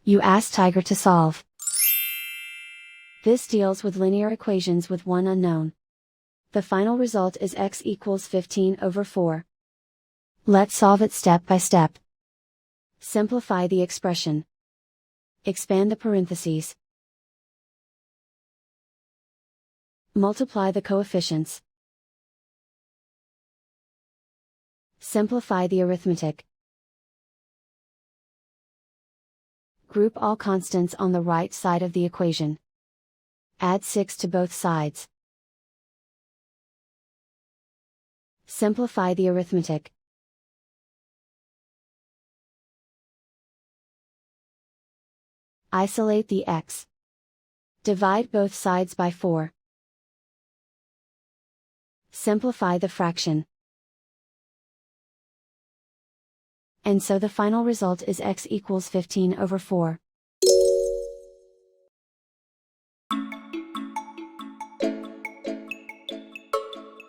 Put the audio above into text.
You ask Tiger to solve. This deals with linear equations with one unknown. The final result is x equals 15/4. Let's solve it step by step. Simplify the expression. Expand the parentheses. Multiply the coefficients. Simplify the arithmetic. Group all constants on the right side of the equation. Add 6 to both sides. Simplify the arithmetic. Isolate the x. Divide both sides by 4. Simplify the fraction. And so the final result is x equals 15/4.